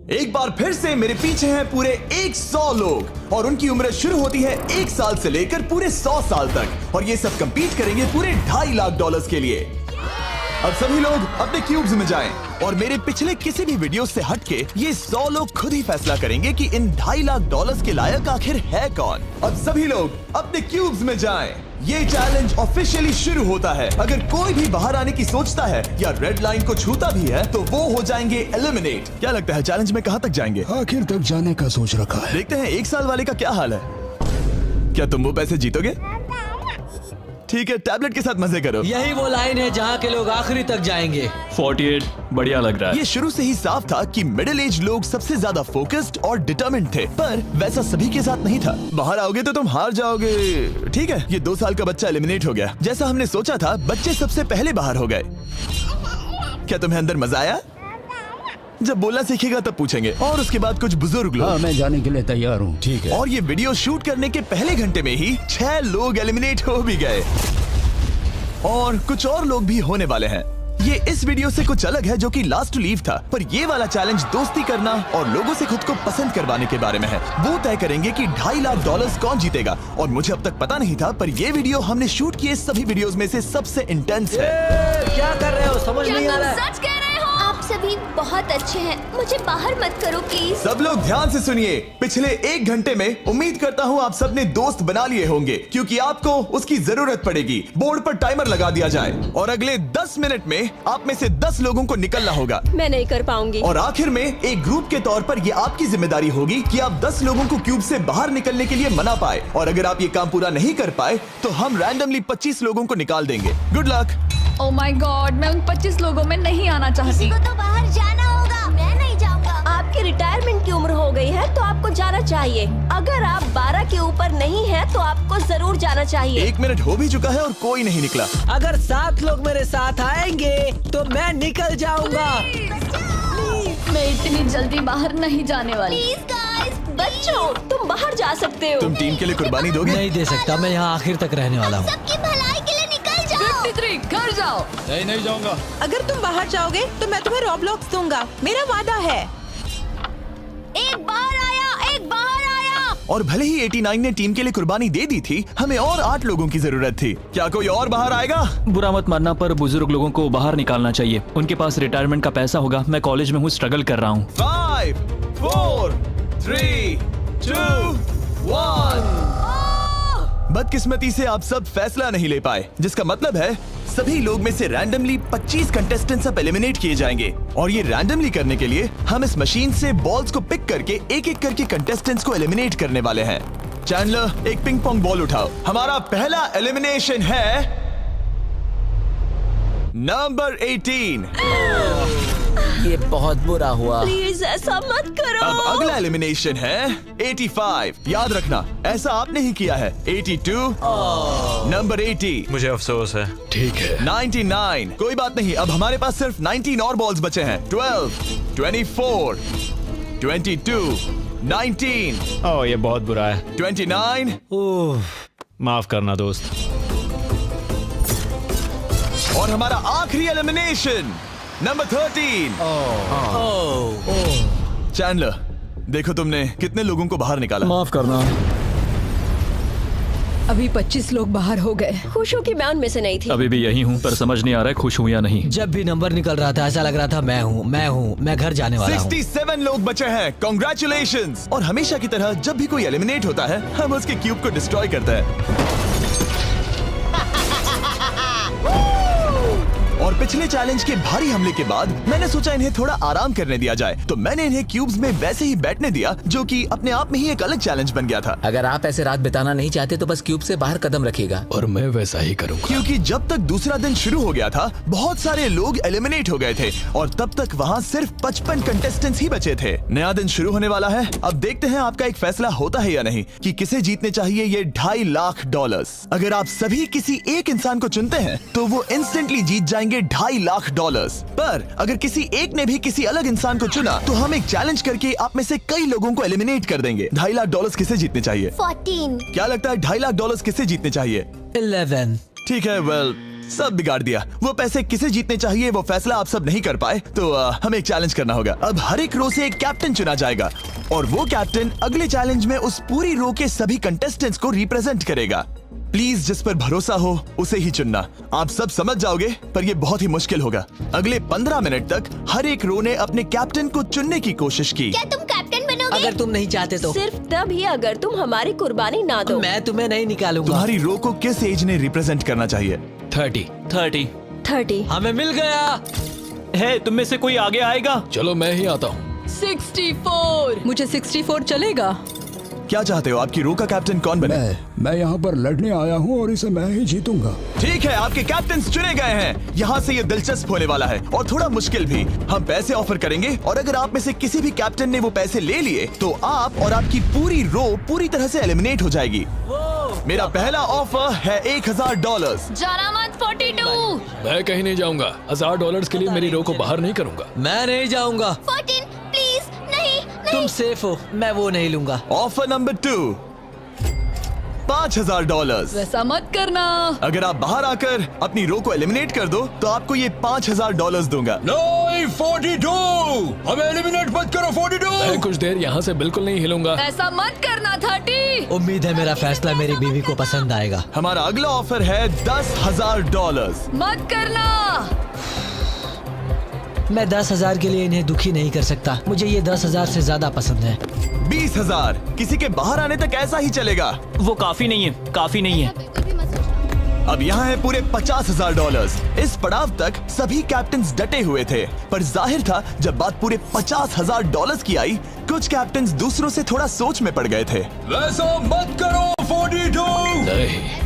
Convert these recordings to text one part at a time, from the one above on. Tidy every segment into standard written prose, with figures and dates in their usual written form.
एक बार फिर से मेरे पीछे हैं पूरे 100 लोग और उनकी उम्र शुरू होती है 1 साल से लेकर पूरे 100 साल तक और ये सब compete करेंगे पूरे $2.5 लाख के लिए। अब सभी लोग अपने क्यूब्स में जाएं और मेरे पिछले किसी भी वीडियो से हटके ये 100 लोग खुद ही फैसला करेंगे कि इन $2.5 लाख के लायक आखिर है कौन। अब सभी लोग अपने क्यूब्स में जाएं। ये चैलेंज ऑफिशियली शुरू होता है। अगर कोई भी बाहर आने की सोचता है या रेड लाइन को छूता भी है तो वो हो जाएंगे एलिमिनेट। क्या लगता है चैलेंज में कहां तक जाएंगे? आखिर तक जाने का सोच रखा है। देखते हैं 1 साल वाले का क्या हाल है। क्या तुम वो पैसे जीतोगे? ठीक है, टैबलेट के साथ मजे करो। यही वो लाइन है जहाँ के लोग आखिरी तक जाएंगे। 48 बढ़िया लग रहा है। ये शुरू से ही साफ था कि मिडिल एज लोग सबसे ज्यादा फोकस्ड और डिटरमिन्ड थे, पर वैसा सभी के साथ नहीं था। बाहर आओगे तो तुम हार जाओगे। ठीक है, ये 2 साल का बच्चा एलिमिनेट हो गया। जैसा हमने सोचा था, बच्चे सबसे पहले बाहर हो गए। क्या तुम्हें अंदर मजा आया? जब बोलना सीखेगा तब पूछेंगे। और उसके बाद कुछ बुजुर्ग लोग। हाँ, मैं जाने के लिए तैयार हूँ। ठीक है। और ये वीडियो शूट करने के पहले घंटे में ही 6 लोग एलिमिनेट हो भी गए और कुछ और लोग भी होने वाले हैं। ये इस वीडियो से कुछ अलग है जो कि लास्ट टू लीव था, पर ये वाला चैलेंज दोस्ती करना और लोगों से खुद को पसंद करवाने के बारे में है। वो तय करेंगे कि $2.5 लाख कौन जीतेगा और मुझे अब तक पता नहीं था, पर ये वीडियो हमने शूट किए सभी वीडियोस में से सबसे इंटेंस है। क्या कर रहे हो? समझ नहीं आ रहा है। सच कह रहे हो? आप सभी बहुत अच्छे हैं, मुझे बाहर मत करो प्लीज। सब लोग ध्यान से सुनिए। पिछले 1 घंटे में उम्मीद करता हूँ आप सबने दोस्त बना लिए होंगे, क्योंकि आपको उसकी जरूरत पड़ेगी। बोर्ड पर टाइमर लगा दिया जाए और अगले 10 मिनट में आप में से 10 लोगों को निकलना होगा। मैं नहीं कर पाऊंगी। और आखिर में एक ग्रुप के तौर पर ये आपकी जिम्मेदारी होगी कि आप 10 लोगों को क्यूब से बाहर निकलने के लिए मना पाए। और अगर आप ये काम पूरा नहीं कर पाए तो हम रैंडमली 25 लोगों को निकाल देंगे। Good luck. Oh my God, मैं उन 25 लोगों में नहीं आना चाहती। किसी को तो बाहर जाना होगा। मैं नहीं जाऊंगा। आपकी रिटायरमेंट की उम्र हो गई है तो आपको जाना चाहिए। अगर आप 12 के ऊपर नहीं हैं तो आपको जरूर जाना चाहिए। 1 मिनट हो भी चुका है और कोई नहीं निकला। अगर 7 लोग मेरे साथ आएंगे तो मैं निकल जाऊंगा। मैं इतनी जल्दी बाहर नहीं जाने वाली। प्लीज गाइस, बच्चों तुम बाहर जा सकते हो। तुम टीम के लिए कुर्बानी दोगे? नहीं दे सकता, मैं यहाँ आखिर तक रहने वाला हूँ। सबकी भलाई के लिए निकल जाओ। 53 घर जाओ। नहीं जाऊंगा। अगर तुम बाहर जाओगे तो मैं तुम्हें रॉबलॉक्स दूंगा, मेरा वादा है। एक बाहर आया, एक बाहर आया। और भले ही 89 ने टीम के लिए कुर्बानी दे दी थी, हमें और 8 लोगों की जरूरत थी। क्या कोई और बाहर आएगा? बुरा मत मानना, पर बुजुर्ग लोगों को बाहर निकालना चाहिए। उनके पास रिटायरमेंट का पैसा होगा। मैं कॉलेज में हूँ, स्ट्रगल कर रहा हूँ। 5, 4, 3, 2, 1। बदकिस्मती से आप सब फैसला नहीं ले पाए, जिसका मतलब है सभी लोग में से रैंडमली 25 कंटेस्टेंट्स अब एलिमिनेट किए जाएंगे। और ये रैंडमली करने के लिए हम इस मशीन से बॉल्स को पिक करके एक-एक करके कंटेस्टेंट्स को एलिमिनेट करने वाले हैं। चैंडलर, एक पिंग पोंग बॉल उठाओ। हमारा पहला एलिमिनेशन है नंबर 18। ये बहुत बुरा हुआ। प्लीज ऐसा मत करो। अब अगला एलिमिनेशन है 85। याद रखना, ऐसा आपने ही किया है। 82, नंबर 80, मुझे अफसोस है। ठीक है। 99। कोई बात नहीं, अब हमारे पास सिर्फ 19 और बॉल्स बचे हैं। 12, 24, 22, 19, ओह ये बहुत बुरा है। 29। माफ करना दोस्त। और हमारा आखिरी एलिमिनेशन नंबर 13। चैंडलर, देखो तुमने कितने लोगों को बाहर निकाला। माफ करना। अभी 25 लोग बाहर हो गए। खुश हूँ कि मैं उनमें से नहीं थी। अभी भी यही हूँ, पर समझ नहीं आ रहा है खुश हूँ या नहीं। जब भी नंबर निकल रहा था ऐसा लग रहा था मैं घर जाने वाला हूँ। 67 लोग बचे हैं। कॉन्ग्रेचुलेशंस। और हमेशा की तरह जब भी कोई एलिमिनेट होता है, हम उसके क्यूब को डिस्ट्रॉय करते हैं। और पिछले चैलेंज के भारी हमले के बाद मैंने सोचा इन्हें थोड़ा आराम करने दिया जाए, तो मैंने इन्हें क्यूब्स में वैसे ही बैठने दिया, जो कि अपने आप में ही एक अलग चैलेंज बन गया था। अगर आप ऐसे रात बिताना नहीं चाहते तो बस क्यूब से बाहर कदम रखिएगा। और मैं वैसा ही करूँगा। क्योंकि जब तक दूसरा दिन शुरू हो गया था, बहुत सारे लोग एलिमिनेट हो गए थे और तब तक वहाँ सिर्फ 55 कंटेस्टेंट्स ही बचे थे। नया दिन शुरू होने वाला है। अब देखते हैं आपका एक फैसला होता है या नहीं कि किसे जीतने चाहिए ये $2.5 लाख। अगर आप सभी किसी एक इंसान को चुनते हैं तो वो इंस्टेंटली जीत जाएंगे $2.5 लाख। पर अगर किसी एक ने भी किसी अलग इंसान को चुना तो हम एक चैलेंज करके आप में से कई लोगों को एलिमिनेट कर देंगे। $2.5 लाख किसे जीतने चाहिए? 14। क्या लगता है $2.5 लाख किसे जीतने चाहिए? 11। ठीक है, वेल सब बिगाड़ दिया। वो पैसे किसे जीतने चाहिए वो फैसला आप सब नहीं कर पाए, तो हमें एक चैलेंज करना होगा। अब हर एक रो से एक कैप्टन चुना जाएगा और वो कैप्टन अगले चैलेंज में उस पूरी रो के सभी कंटेस्टेंट्स को रिप्रेजेंट करेगा। प्लीज जिस पर भरोसा हो उसे ही चुनना। आप सब समझ जाओगे, पर ये बहुत ही मुश्किल होगा। अगले 15 मिनट तक हर एक रो ने अपने कैप्टन को चुनने की कोशिश की। क्या तुम कैप्टन बनोगे? अगर तुम नहीं चाहते तो सिर्फ तभी अगर तुम हमारी कुर्बानी ना दो। मैं तुम्हें नहीं निकालूंगा। तुम्हारी रो को किस एज ने रिप्रेजेंट करना चाहिए? 30। हमें मिल गया। है तुम में से कोई आगे आएगा? चलो मैं ही आता हूँ। 64। मुझे 64 चलेगा। क्या चाहते हो, आपकी रो का कैप्टन कौन बने? मैं यहाँ पर लड़ने आया हूँ और इसे मैं ही जीतूंगा। ठीक है, आपके कैप्टन चुने गए हैं। यहाँ से ये दिलचस्प होने वाला है और थोड़ा मुश्किल भी। हम पैसे ऑफर करेंगे और अगर आप में से किसी भी कैप्टन ने वो पैसे ले लिए तो आप और आपकी पूरी रो पूरी तरह से एलिमिनेट हो जाएगी। मेरा पहला ऑफर है $1000। जाना मत 42। मैं कहीं नहीं जाऊंगा। $1000 के लिए मेरी रो को बाहर नहीं करूंगा। मैं नहीं जाऊंगा। 14 प्लीज नहीं। तुम सेफ हो, मैं वो नहीं लूंगा। Offer number 2, $5000। वैसा मत करना। अगर आप बाहर आकर अपनी रो को एलिमिनेट कर दो तो आपको ये $5000 दूंगा। नहीं, 42। हमें एलिमिनेट मत करो। 42। मैं कुछ देर यहाँ से बिल्कुल नहीं हिलूंगा। ऐसा मत करना 30। उम्मीद है मेरा फैसला मेरी बीवी को पसंद आएगा। हमारा अगला ऑफर है $10,000। मत करना। मैं 10,000 के लिए इन्हें दुखी नहीं कर सकता। मुझे ये 10,000 से ज्यादा पसंद है। 20,000। किसी के बाहर आने तक ऐसा ही चलेगा। वो काफी नहीं है, काफी नहीं है। अब यहाँ है पूरे $50,000। इस पड़ाव तक सभी कैप्टन्स डटे हुए थे, पर जाहिर था जब बात पूरे $50,000 की आई, कुछ कैप्टन्स दूसरों से थोड़ा सोच में पड़ गए थे। वैसा मत करो 42। नहीं।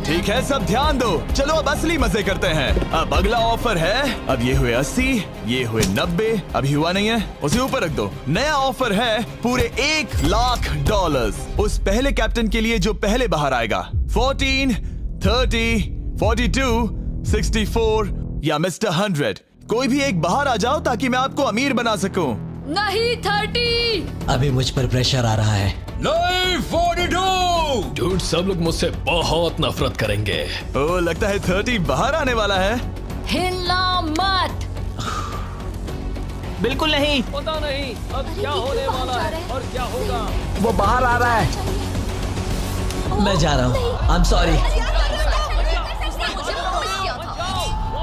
ठीक है, सब ध्यान दो। चलो अब असली मजे करते हैं। अब अगला ऑफर है, अब ये हुए 80, ये हुए 90, अभी हुआ नहीं है, उसे ऊपर रख दो। नया ऑफर है पूरे $1,00,000 उस पहले कैप्टन के लिए जो पहले बाहर आएगा। 14, 30, 42, 64 या मिस्टर 100। कोई भी एक बाहर आ जाओ ताकि मैं आपको अमीर बना सकूं। नहीं 30। अभी मुझ पर प्रेशर आ रहा है। नहीं 42। झूठ, सब लोग मुझसे बहुत नफरत करेंगे। ओ, लगता है 30 बाहर आने वाला है। हिलना मत। बिल्कुल नहीं। पता नहीं अब क्या होने वाला है और क्या होगा। वो बाहर आ रहा है। मैं जा रहा हूँ। आई एम सॉरी।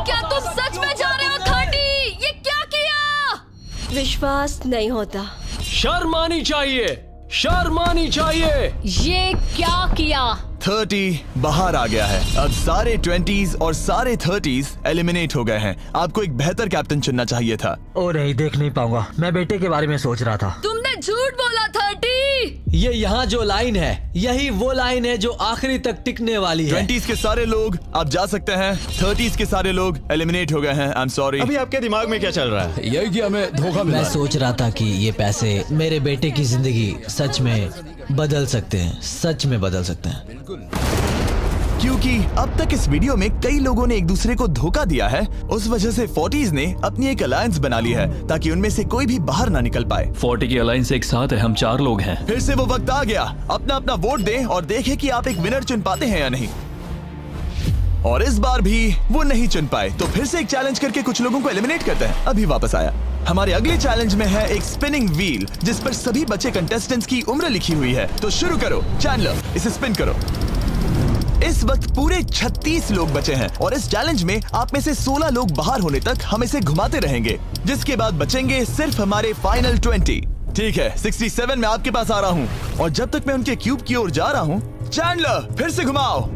क्या तुम सच में जा रहे हो 30? ये क्या किया? विश्वास नहीं होता। शर्म आनी चाहिए, शर्म आनी चाहिए। ये क्या किया? 30 बाहर आ गया है। अब सारे 20s और सारे 30s एलिमिनेट हो गए हैं। आपको एक बेहतर कैप्टन चुनना चाहिए था। ओ नहीं, देख नहीं पाऊंगा। मैं बेटे के बारे में सोच रहा था। तुमने झूठ बोला 30। ये यहाँ जो लाइन है, यही वो लाइन है जो आखिरी तक टिकने वाली है। 20s के सारे लोग आप जा सकते हैं, 30s के सारे लोग एलिमिनेट हो गए हैं। आई एम सॉरी। अभी आपके दिमाग में क्या चल रहा है? यही कि हमें धोखा मिला मैं है। सोच रहा था कि ये पैसे मेरे बेटे की जिंदगी सच में बदल सकते हैं, सच में बदल सकते हैं। क्योंकि अब तक इस वीडियो में कई लोगों ने एक दूसरे को धोखा दिया है, उस वजह से 40s ने अपनी एक अलायंस बना ली है ताकि उनमें से कोई भी बाहर ना निकल पाए। 40 की अलायंस एक साथ है, हम 4 लोग हैं। फिर से वो वक्त आ गया, अपना अपना वोट दें और देखें कि आप एक विनर चुन पाते हैं या नहीं। और इस बार भी वो नहीं चुन पाए, तो फिर से एक चैलेंज करके कुछ लोगों को एलिमिनेट करते हैं। अभी वापस आया। हमारे अगले चैलेंज में है एक स्पिनिंग व्हील जिस पर सभी बचे कंटेस्टेंट्स की उम्र लिखी हुई है। तो शुरू करो चैंडलर, इसे स्पिन करो। इस वक्त पूरे 36 लोग बचे हैं और इस चैलेंज में आप में से 16 लोग बाहर होने तक हम इसे घुमाते रहेंगे, जिसके बाद बचेंगे सिर्फ हमारे फाइनल 20। ठीक है, 67 में आपके पास आ रहा हूँ और जब तक मैं उनके क्यूब की ओर जा रहा हूँ, चैंडलर फिर से घुमाओ।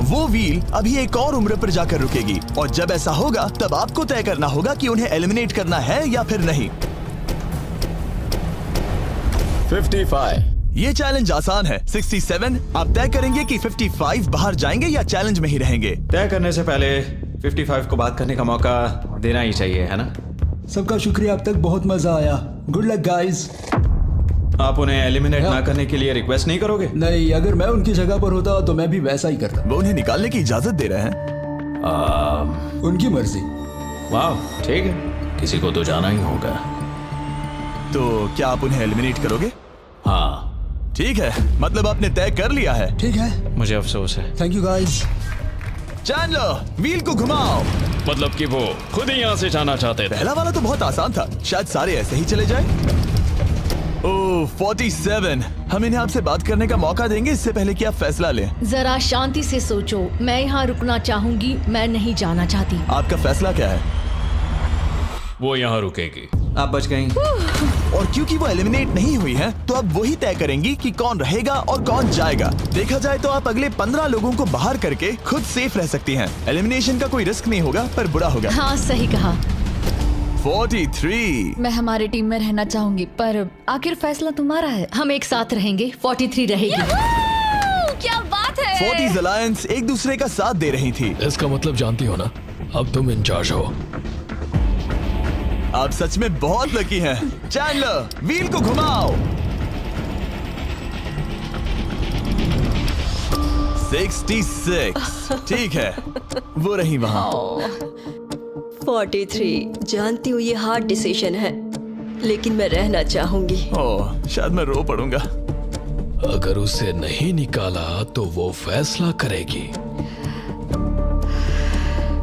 वो व्हील अभी एक और उम्र पर जाकर रुकेगी और जब ऐसा होगा तब आपको तय करना होगा कि उन्हें एलिमिनेट करना है या फिर नहीं। 55। ये चैलेंज आसान है। 67 आप तय करेंगे कि 55 बाहर जाएंगे या चैलेंज में ही रहेंगे। तय करने से पहले 55 को बात करने का मौका देना ही चाहिए, है ना? सबका शुक्रिया, अब तक बहुत मजा आया। Good luck guys. आप उन्हें एलिमिनेट ना करने के लिए रिक्वेस्ट नहीं करोगे? नहीं, अगर मैं उनकी जगह पर होता तो मैं भी वैसा ही करता। वो उन्हें निकालने की इजाजत दे रहे हैं। उनकी मर्जी। वाह, ठीक है। किसी को तो जाना ही होगा। तो क्या आप उन्हें एलिमिनेट करोगे? हाँ ठीक है, मतलब आपने तय कर लिया है। ठीक है, मुझे अफसोस है। Thank you guys. Chandler, wheel को घुमाओ। मतलब कि वो खुद ही यहाँ से जाना चाहते थे। पहला वाला तो बहुत आसान था, शायद सारे ऐसे ही चले जाएं। ओह 47, हम इन्हें आपसे बात करने का मौका देंगे इससे पहले कि आप फैसला लें। जरा शांति से सोचो, मैं यहाँ रुकना चाहूंगी, मैं नहीं जाना चाहती। आपका फैसला क्या है? वो यहाँ रुकेगी। आप बच गई। और क्योंकि वो एलिमिनेट नहीं हुई है, तो अब वही तय करेंगी कि कौन रहेगा और कौन जाएगा। देखा जाए तो आप अगले 15 लोगों को बाहर करके खुद सेफ रह सकती हैं। एलिमिनेशन का कोई रिस्क नहीं होगा, पर बुरा होगा। हाँ सही कहा। 43। मैं हमारे टीम में रहना चाहूंगी, पर आखिर फैसला तुम्हारा है। हम एक साथ रहेंगे। 43 रहेगी। क्या बात है। 40s अलायंस एक दूसरे का साथ दे रही थी। इसका मतलब जानती हो ना, अब तुम इंचार्ज हो। आप सच में बहुत लकी हैं। चैंडलर, व्हील को घुमाओ। 66। ठीक है, वो रही वहां। 43। जानती हूँ ये हार्ड डिसीजन है, लेकिन मैं रहना चाहूंगी। ओह, शायद मैं रो पड़ूंगा। अगर उसे नहीं निकाला तो वो फैसला करेगी।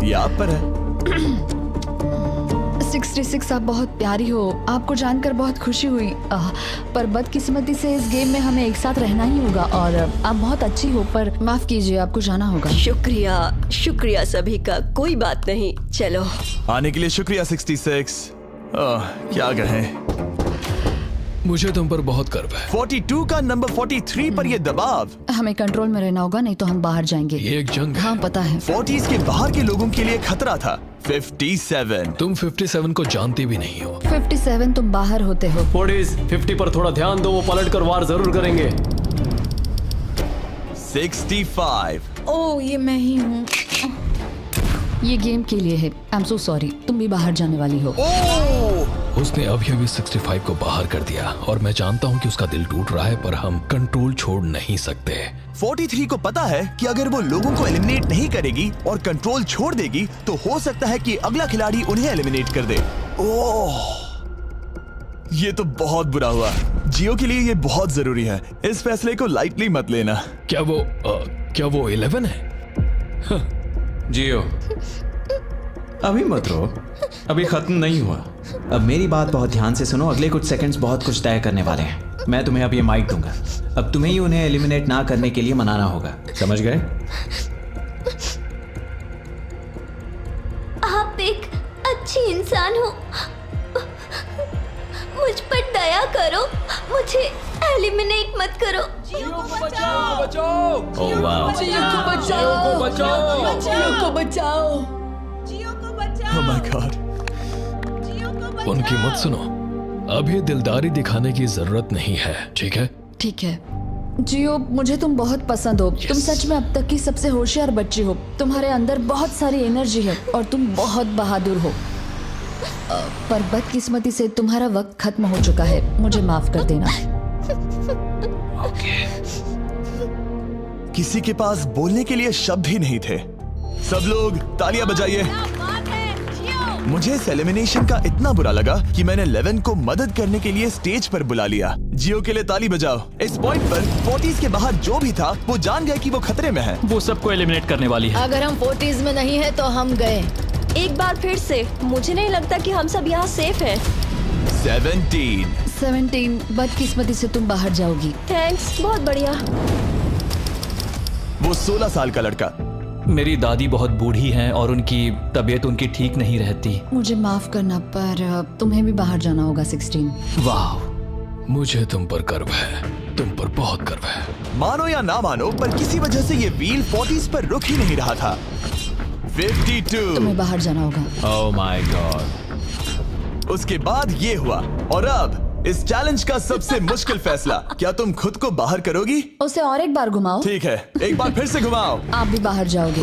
ये आप पर है। 66 आप बहुत प्यारी हो, आपको जानकर बहुत खुशी हुई। पर बदकिस्मती से इस गेम में हमें एक साथ रहना ही होगा। और आप बहुत अच्छी हो, पर माफ कीजिए, आपको जाना होगा। शुक्रिया, शुक्रिया सभी का। कोई बात नहीं, चलो। आने के लिए शुक्रिया 66। क्या कहें। मुझे तुम पर बहुत गर्व है। 42 का नंबर 43 पर ये दबाव। हमें कंट्रोल में रहना होगा, नहीं तो हम बाहर जाएंगे। ये एक जंग है। हाँ पता है। 40s के बाहर के लोगों के लिए खतरा था। 57। तुम 57 को जानती भी नहीं हो। 57 तुम बाहर होते हो। 50 पर थोड़ा ध्यान दो, वो पलट कर वार जरूर करेंगे। 65। ओह ये मैं ही हूँ। ये गेम के लिए है। आई एम सो सॉरी, तुम भी बाहर जाने वाली हो। उसने अभी 65 को बाहर कर दिया और मैं जानता हूँ कि उसका दिल टूट रहा है, पर हम कंट्रोल छोड़ नहीं सकते। 43 को पता है कि अगर वो लोगों को एलिमिनेट नहीं करेगी और कंट्रोल छोड़ देगी, तो हो सकता है कि अगला खिलाड़ी उन्हें एलिमिनेट कर दे। ओह, ये तो बहुत बुरा हुआ। जियो के लिए ये बहुत जरूरी है। इस फैसले को लाइटली मत लेना। क्या वो 11 है? जियो, अभी मत रो, अभी खत्म नहीं हुआ। अब मेरी बात बहुत ध्यान से सुनो। अगले कुछ सेकंड्स बहुत कुछ तय करने वाले हैं। मैं तुम्हें अब ये माइक दूंगा। अब तुम्हें ही उन्हें एलिमिनेट ना करने के लिए मनाना होगा, समझ गए? आप एक अच्छी इंसान हो, मुझ पर दया करो, मुझे एलिमिनेट मत करो। जियो को बचाओ। ओह वाह। जियो को बचाओ। जियो को बचाओ। Oh my God। उनकी मत सुनो। अभी दिलदारी दिखाने की जरूरत नहीं है, ठीक है? ठीक है। जियो, मुझे तुम बहुत पसंद हो। तुम सच में अब तक की सबसे होशियार बच्ची हो। तुम्हारे अंदर बहुत सारी एनर्जी है और तुम बहुत बहादुर हो। पर बदकिस्मती से तुम्हारा वक्त खत्म हो चुका है। मुझे माफ कर देना। किसी के पास बोलने के लिए शब्द ही नहीं थे। सब लोग तालियां बजाइए। मुझे इस एलिमिनेशन का इतना बुरा लगा कि मैंने 11 को मदद करने के लिए स्टेज पर बुला लिया। जियो के लिए ताली बजाओ। इस पॉइंट पर 40s के बाहर जो भी था वो जान गया कि वो खतरे में है। वो सबको एलिमिनेट करने वाली है। अगर हम 40s में नहीं है तो हम गए। एक बार फिर से, मुझे नहीं लगता कि हम सब यहाँ सेफ हैं। 17 बदकिस्मती से तुम बाहर जाओगी। थैंक्स, बहुत बढ़िया। वो 16 साल का लड़का। मेरी दादी बहुत बूढ़ी हैं और उनकी तबीयत उनकी ठीक नहीं रहती। मुझे माफ करना, पर तुम्हें भी बाहर जाना होगा। 16। वाह, मुझे तुम पर गर्व है। तुम पर बहुत गर्व है। मानो या ना मानो, पर किसी वजह से ये व्हील 40s पर रुक ही नहीं रहा था। 52। तुम्हें बाहर जाना होगा। ओह माय गॉड। उसके बाद ये हुआ और अब इस चैलेंज का सबसे मुश्किल फैसला। क्या तुम खुद को बाहर करोगी? उसे और एक बार घुमाओ। ठीक है, एक बार फिर से घुमाओ। आप भी बाहर जाओगे।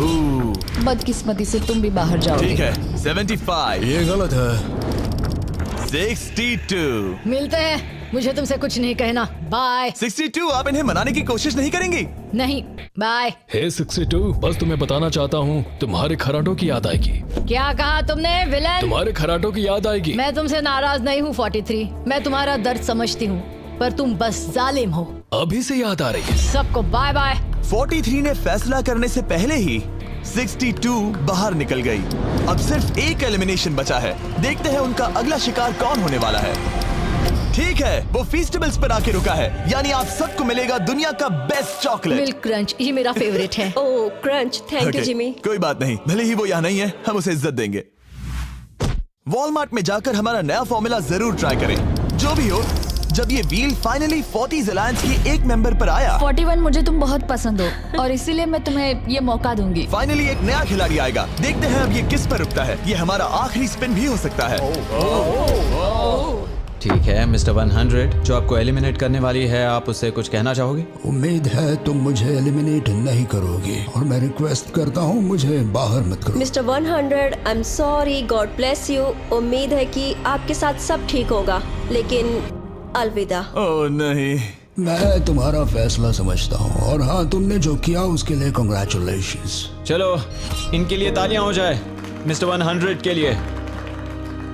बदकिस्मती से तुम भी बाहर जाओगे। ठीक है। 75। ये गलत है। 62। मिलते हैं। मुझे तुमसे कुछ नहीं कहना। बाय। 62। आप इन्हें मनाने की कोशिश नहीं करेंगी? नहीं, बाय। हे 62, बस तुम्हें बताना चाहता हूँ, तुम्हारे खराटों की याद आएगी। क्या कहा तुमने विलन? तुम्हारे खराटों की याद आएगी। मैं तुमसे नाराज नहीं हूँ 43। मैं तुम्हारा दर्द समझती हूँ, पर तुम बस जालिम हो। अभी से याद आ रही है। सबको बाय बाय। 43 ने फैसला करने से पहले ही 62 बाहर निकल गई। अब सिर्फ एक एलिमिनेशन बचा है। देखते हैं उनका अगला शिकार कौन होने वाला है। ठीक है, वो फीस्टेबल्स पर आके रुका है, यानी आप सबको मिलेगा दुनिया का बेस्ट चॉकलेट। मिल्क क्रंच, ये मेरा फेवरेट है। ओह क्रंच, थैंक यू जिमी। कोई बात नहीं, भले ही वो यहाँ नहीं है, हम उसे इज्जत देंगे। वॉलमार्ट में जाकर हमारा नया फॉर्मूला जरूर ट्राई करें। जो भी हो, जब ये व्हील फाइनली 40s अलायंस की एक मेंबर पर आया। 41 मुझे तुम बहुत पसंद हो और इसीलिए मैं तुम्हें ये मौका दूंगी। फाइनली एक नया खिलाड़ी आएगा। देखते हैं अब ये किस पर रुकता है। ये हमारा आखिरी स्पिन भी हो सकता है। ठीक है मिस्टर 100, जो आपको एलिमिनेट करने वाली है, आप उससे कुछ कहना चाहोगे? उम्मीद है तुम मुझे एलिमिनेट नहीं करोगे और मैं रिक्वेस्ट करता हूँ मुझे बाहर मत करो। Mister 100, I am sorry, God bless you. उम्मीद है कि आपके साथ सब ठीक होगा, लेकिन अलविदा। ओह नहीं, मैं तुम्हारा फैसला समझता हूँ और हाँ, तुमने जो किया उसके लिए कांग्रेचुलेशंस। चलो इनके लिए तालियां हो जाए, मिस्टर 100 के लिए।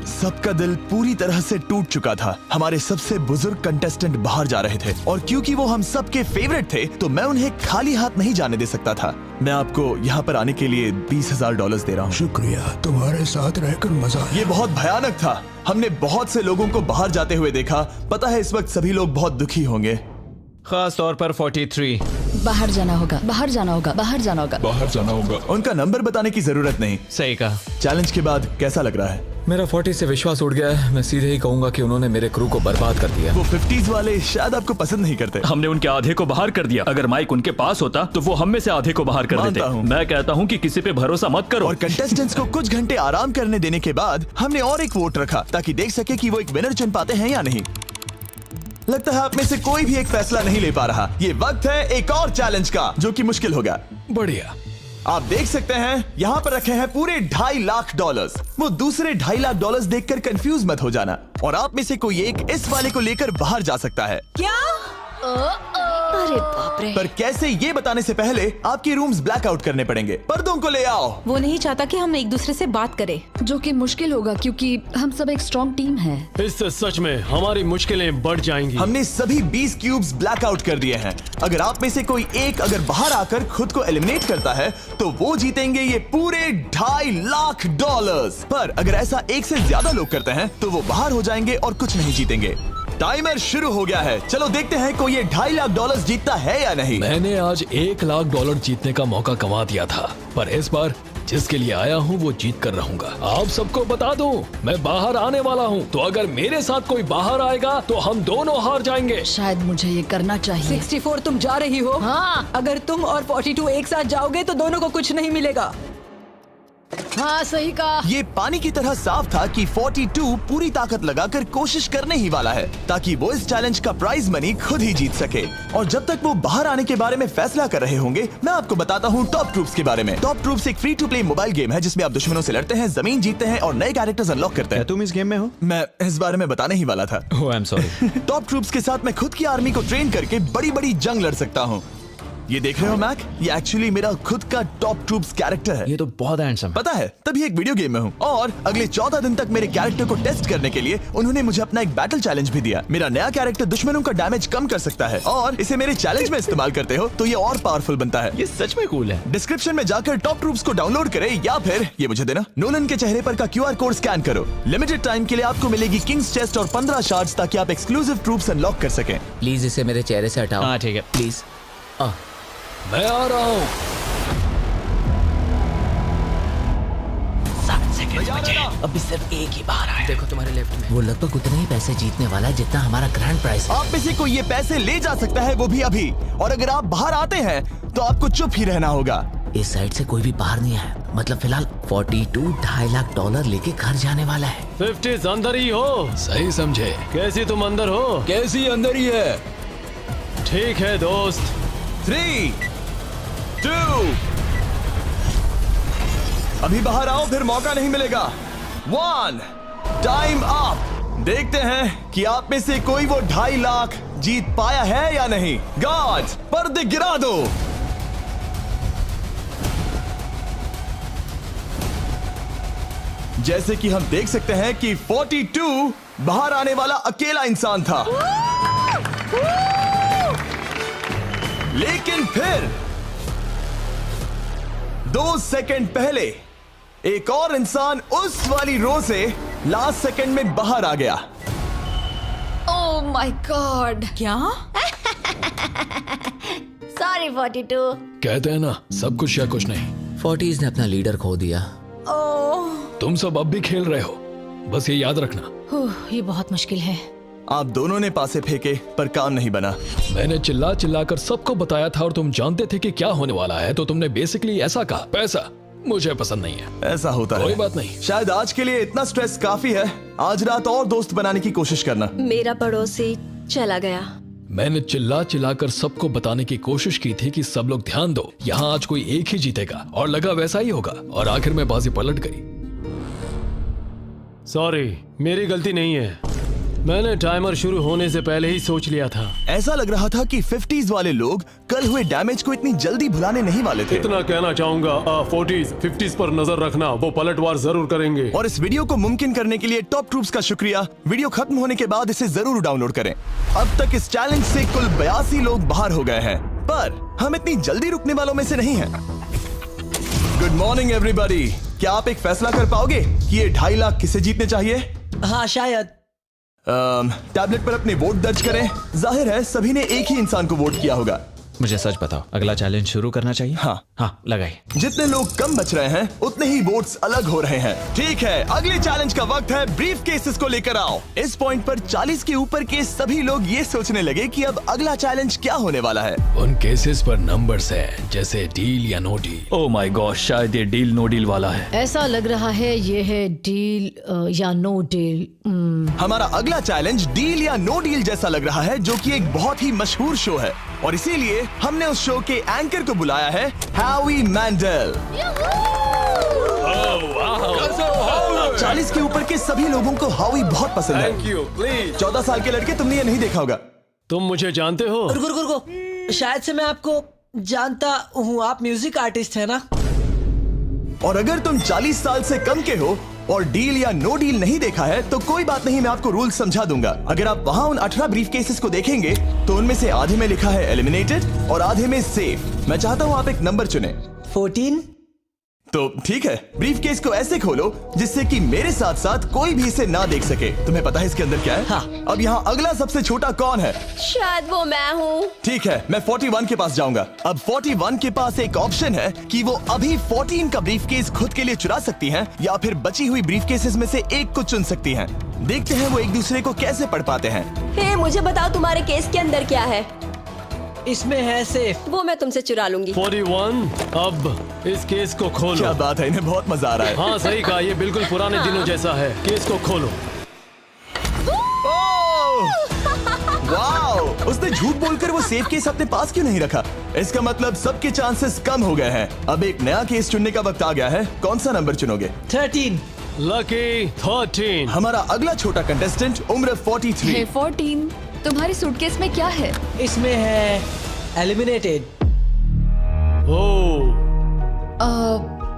सबका दिल पूरी तरह से टूट चुका था। हमारे सबसे बुजुर्ग कंटेस्टेंट बाहर जा रहे थे और क्योंकि वो हम सबके फेवरेट थे तो मैं उन्हें खाली हाथ नहीं जाने दे सकता था। मैं आपको यहाँ पर आने के लिए $20,000 दे रहा हूँ। शुक्रिया, तुम्हारे साथ रहकर मजा आया। ये बहुत भयानक था। हमने बहुत से लोगों को बाहर जाते हुए देखा। पता है इस वक्त सभी लोग बहुत दुखी होंगे, खास तौर पर 43। बाहर जाना होगा, बाहर जाना होगा, बाहर जाना होगा, बाहर जाना होगा। उनका नंबर बताने की जरूरत नहीं। सही कहा। चैलेंज के बाद कैसा लग रहा है? मेरा 40 से विश्वास उड़ गया है। मैं सीधे ही कहूंगा कि उन्होंने मेरे क्रू को बर्बाद कर दिया। वो 50s वाले शायद आपको पसंद नहीं करते। हमने उनके आधे को बाहर कर दिया। अगर माइक उनके पास होता तो वो हम में से आधे को बाहर कर देते। मानता हूं। मैं कहता हूं कि किसी पे भरोसा मत करो। और कंटेस्टेंट्स को कुछ घंटे आराम करने देने के बाद हमने और एक वोट रखा ताकि देख सके कि वो एक विनर चुन पाते हैं या नहीं। लगता है आप में से कोई भी एक फैसला नहीं ले पा रहा। ये वक्त है एक और चैलेंज का, जो कि मुश्किल होगा। बढ़िया। आप देख सकते हैं यहाँ पर रखे हैं पूरे $2.5 लाख। वो दूसरे $2.5 लाख देखकर कंफ्यूज मत हो जाना। और आप में से कोई एक इस वाले को लेकर बाहर जा सकता है। क्या? अरे बाप रे। पर कैसे, ये बताने से पहले आपके रूम्स ब्लैकआउट करने पड़ेंगे। पर्दों को ले आओ। वो नहीं चाहता कि हम एक दूसरे से बात करें, जो कि मुश्किल होगा क्योंकि हम सब एक स्ट्रॉन्ग टीम है। इससे सच में हमारी मुश्किलें बढ़ जाएंगी। हमने सभी 20 क्यूब्स ब्लैकआउट कर दिए हैं। अगर आप में से कोई एक अगर बाहर आकर खुद को एलिमिनेट करता है तो वो जीतेंगे ये पूरे $2.5 लाख। पर अगर ऐसा एक से ज्यादा लोग करते हैं तो वो बाहर हो जाएंगे और कुछ नहीं जीतेंगे। टाइमर शुरू हो गया है। चलो देखते हैं कोई ये $2.5 लाख जीतता है या नहीं। मैंने आज $1 लाख जीतने का मौका गंवा दिया था, पर इस बार जिसके लिए आया हूँ वो जीत कर रहूंगा। आप सबको बता दूं, मैं बाहर आने वाला हूँ, तो अगर मेरे साथ कोई बाहर आएगा तो हम दोनों हार जाएंगे। शायद मुझे ये करना चाहिए। 64 तुम जा रही हो? हाँ। अगर तुम और 42 एक साथ जाओगे तो दोनों को कुछ नहीं मिलेगा। हाँ सही कहा। ये पानी की तरह साफ था कि 42 पूरी ताकत लगाकर कोशिश करने ही वाला है ताकि वो इस चैलेंज का प्राइज मनी खुद ही जीत सके। और जब तक वो बाहर आने के बारे में फैसला कर रहे होंगे, मैं आपको बताता हूँ टॉप ट्रूप्स के बारे में। टॉप ट्रूप्स एक free to play mobile game है जिसमें आप दुश्मनों से लड़ते हैं, जमीन जीतते हैं और नए कैरेक्टर्स अनलॉक करते हैं। तुम इस गेम में हो? मैं इस बारे में बताने ही वाला था। Oh I am sorry. Top troops के साथ मैं खुद की आर्मी को ट्रेन करके बड़ी बड़ी जंग लड़ सकता हूँ। ये देख रहे हो मैक, ये एक्चुअली मेरा खुद का टॉप ट्रूप्स कैरेक्टर है। ये तो बहुत हैंडसम है। पता है, तभी एक वीडियो गेम में हूँ। और अगले 14 दिन तक मेरे कैरेक्टर को टेस्ट करने के लिए उन्होंने मुझे अपना एक बैटल चैलेंज भी दिया। मेरा नया कैरेक्टर दुश्मनों का डैमेज कम कर सकता है और इसे मेरे चैलेंज में इस्तेमाल करते हो तो ये और पावरफुल बनता है। ये सच में कूल है। डिस्क्रिप्शन में जाकर टॉप ट्रूप्स को डाउनलोड करें या फिर ये मुझे देना, नोलन के चेहरे पर का QR कोड स्कैन करो। लिमिटेड टाइम के लिए आपको मिलेगी किंग्स चेस्ट और 15 शार्ड्स ताकि आप एक्सक्लूसिव ट्रूप्स अनलॉक कर सकें। प्लीज इसे मेरे चेहरे से हटाओ। हाँ ठीक है। प्लीज। मैं आ रहा हूँ। 7 सेकंड बचे। अभी सिर्फ एक ही बाहर आया। देखो तुम्हारे लेफ्ट में। वो लगभग उतने ही पैसे जीतने वाला है जितना हमारा ग्रैंड प्राइस है। आप में से कोई ये पैसे ले जा सकता है, वो भी अभी। और अगर आप बाहर आते हैं तो आपको चुप ही रहना होगा। इस साइड से कोई भी बाहर नहीं है। मतलब फिलहाल 42 $2.5 लाख लेके घर जाने वाला है। 50 अंदर ही हो। सही समझे। कैसी तुम अंदर हो? कैसी अंदर ही है। ठीक है दोस्त। 3, 2, अभी बाहर आओ, फिर मौका नहीं मिलेगा। 1, टाइम अप। देखते हैं कि आप में से कोई वो $2.5 लाख जीत पाया है या नहीं। गार्ड्स, पर्दे गिरा दो। जैसे कि हम देख सकते हैं कि 42 बाहर आने वाला अकेला इंसान था, लेकिन फिर 2 सेकंड पहले एक और इंसान उस वाली रो से लास्ट सेकंड में बाहर आ गया। ओह माय गॉड। क्या? सॉरी 42। कहते हैं ना, सब कुछ या कुछ नहीं। 40s ने अपना लीडर खो दिया। ओह, तुम सब अब भी खेल रहे हो, बस ये याद रखना। ये बहुत मुश्किल है। आप दोनों ने पासे फेंके पर काम नहीं बना। मैंने चिल्ला चिल्ला कर सबको बताया था और तुम जानते थे कि क्या होने वाला है, तो तुमने बेसिकली ऐसा कहा, पैसा मुझे पसंद नहीं है। ऐसा होता है। कोई बात नहीं। शायद आज के लिए इतना स्ट्रेस काफी है। आज रात और दोस्त बनाने की कोशिश करना। मेरा पड़ोसी चला गया। मैंने चिल्ला चिल्ला कर सबको बताने की कोशिश की थी कि सब लोग ध्यान दो, यहाँ आज कोई एक ही जीतेगा, और लगा वैसा ही होगा, और आखिर में बाजी पलट गई। सॉरी, मेरी गलती नहीं है। मैंने टाइमर शुरू होने से पहले ही सोच लिया था। ऐसा लग रहा था कि 50s वाले लोग कल हुए डैमेज को इतनी जल्दी भुलाने नहीं वाले थे। इतना कहना चाहूंगा, 40s 50s पर नजर रखना, वो पलटवार जरूर करेंगे। और इस वीडियो को मुमकिन करने के लिए टॉप ट्रूप्स का शुक्रिया। वीडियो खत्म होने के बाद इसे जरूर डाउनलोड करें। अब तक इस चैलेंज से कुल 82 लोग बाहर हो गए हैं, पर हम इतनी जल्दी रुकने वालों में से नहीं हैं। Good morning everybody. क्या आप एक फैसला कर पाओगे कि ये 2.5 लाख किसे जीतने चाहिए? हाँ शायद। टैबलेट पर अपने वोट दर्ज करें। जाहिर है सभी ने एक ही इंसान को वोट किया होगा। मुझे सच बताओ, अगला चैलेंज शुरू करना चाहिए? हाँ लगाइए। जितने लोग कम बच रहे हैं उतने ही वोट्स अलग हो रहे हैं। ठीक है, अगले चैलेंज का वक्त है। ब्रीफ केसेस को लेकर आओ। इस पॉइंट पर 40 के ऊपर के सभी लोग ये सोचने लगे कि अब अगला चैलेंज क्या होने वाला है। उन केसेस पर नंबर्स है, जैसे डील या no deal. Oh my god, शायद ये डील नो डील वाला है। ऐसा लग रहा है ये है डील या नो डील। हमारा अगला चैलेंज डील या नो डील जैसा लग रहा है, जो कि एक बहुत ही मशहूर शो है, और इसीलिए हमने उस शो के एंकर को बुलाया है, हैवी मैंडल। 40 के ऊपर के सभी लोगों को हावी बहुत पसंद है। Thank you, please. 14 साल के लड़के, तुमने ये नहीं देखा होगा। तुम मुझे जानते हो? रुको, शायद से मैं आपको जानता हूँ। आप म्यूजिक आर्टिस्ट है ना? और अगर तुम 40 साल से कम के हो और डील या नो डील नहीं देखा है तो कोई बात नहीं, मैं आपको रूल समझा दूंगा। अगर आप वहां उन 18 ब्रीफ केसेस को देखेंगे तो उनमें से आधे में लिखा है एलिमिनेटेड और आधे में सेफ। मैं चाहता हूं आप एक नंबर चुने। 14। तो ठीक है, ब्रीफ केस को ऐसे खोलो जिससे कि मेरे साथ साथ कोई भी इसे ना देख सके। तुम्हें पता है इसके अंदर क्या है? हाँ। अब यहाँ अगला सबसे छोटा कौन है? शायद वो मैं हूँ। ठीक है, मैं 41 के पास जाऊंगा। अब 41 के पास एक ऑप्शन है कि वो अभी 14 का ब्रीफ केस खुद के लिए चुरा सकती हैं, या फिर बची हुई ब्रीफ केसेस में से एक को चुन सकती हैं। देखते हैं वो एक दूसरे को कैसे पढ़ पाते हैं। हे, मुझे बताओ तुम्हारे केस के अंदर क्या है? इसमें है सेफ। वो मैं तुमसे चुरा लूंगी। 41, अब इस केस को खोलो। क्या बात है, इन्हें बहुत मजा आ रहा है। हाँ सही कहा, ये बिल्कुल पुराने दिनों जैसा है। केस को खोलो। वाओ! उसने झूठ बोलकर वो सेफ केस अपने पास क्यों नहीं रखा? इसका मतलब सबके चांसेस कम हो गए हैं। अब एक नया केस चुनने का वक्त आ गया है। कौन सा नंबर चुनोगे? 13। लकी 13। हमारा अगला छोटा कंटेस्टेंट उम्र 43। हे 14, तुम्हारी सूटकेस में क्या है? इसमें है एलिमिनेटेड।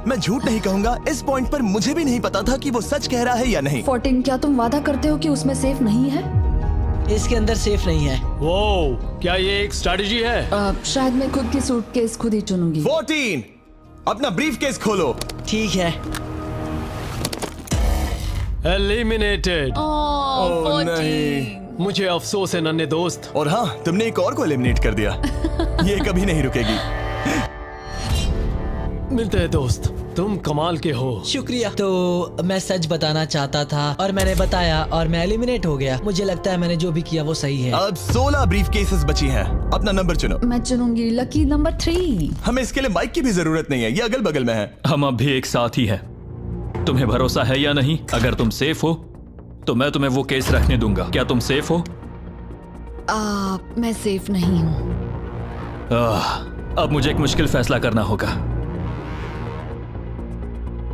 मैं झूठ नहीं कहूंगा, इस पॉइंट पर मुझे भी नहीं पता था कि वो सच कह रहा है या नहीं। 14, क्या तुम वादा करते हो कि उसमें सेफ नहीं है? इसके अंदर सेफ नहीं है। वो क्या ये एक स्ट्रैटेजी है? शायद मैं खुद की सूटकेस खुद ही चुनूंगी। 14, अपना ब्रीफ केस खोलो। ठीक है। एलिमिनेटेड। ओह नहीं, मुझे अफसोस है नन्हे दोस्त। और हाँ, तुमने एक और को एलिमिनेट कर दिया। ये कभी नहीं रुकेगी। मिलते हैं दोस्त, तुम कमाल के हो। शुक्रिया। तो मैं सच बताना चाहता था और मैंने बताया और मैं एलिमिनेट हो गया। मुझे लगता है मैंने जो भी किया वो सही है। अब 16 ब्रीफ केसेस बची हैं। अपना नंबर चुनो। मैं चुनूंगी लकी नंबर 3। हमें इसके लिए माइक की भी जरूरत नहीं है, ये अगल बगल में है। हम अब भी एक साथ ही हैं। तुम्हें भरोसा है या नहीं? अगर तुम सेफ हो तो मैं तुम्हें वो केस रखने दूंगा। क्या तुम सेफ हो? मैं सेफ नहीं हूँ। अब मुझे एक मुश्किल फैसला करना होगा।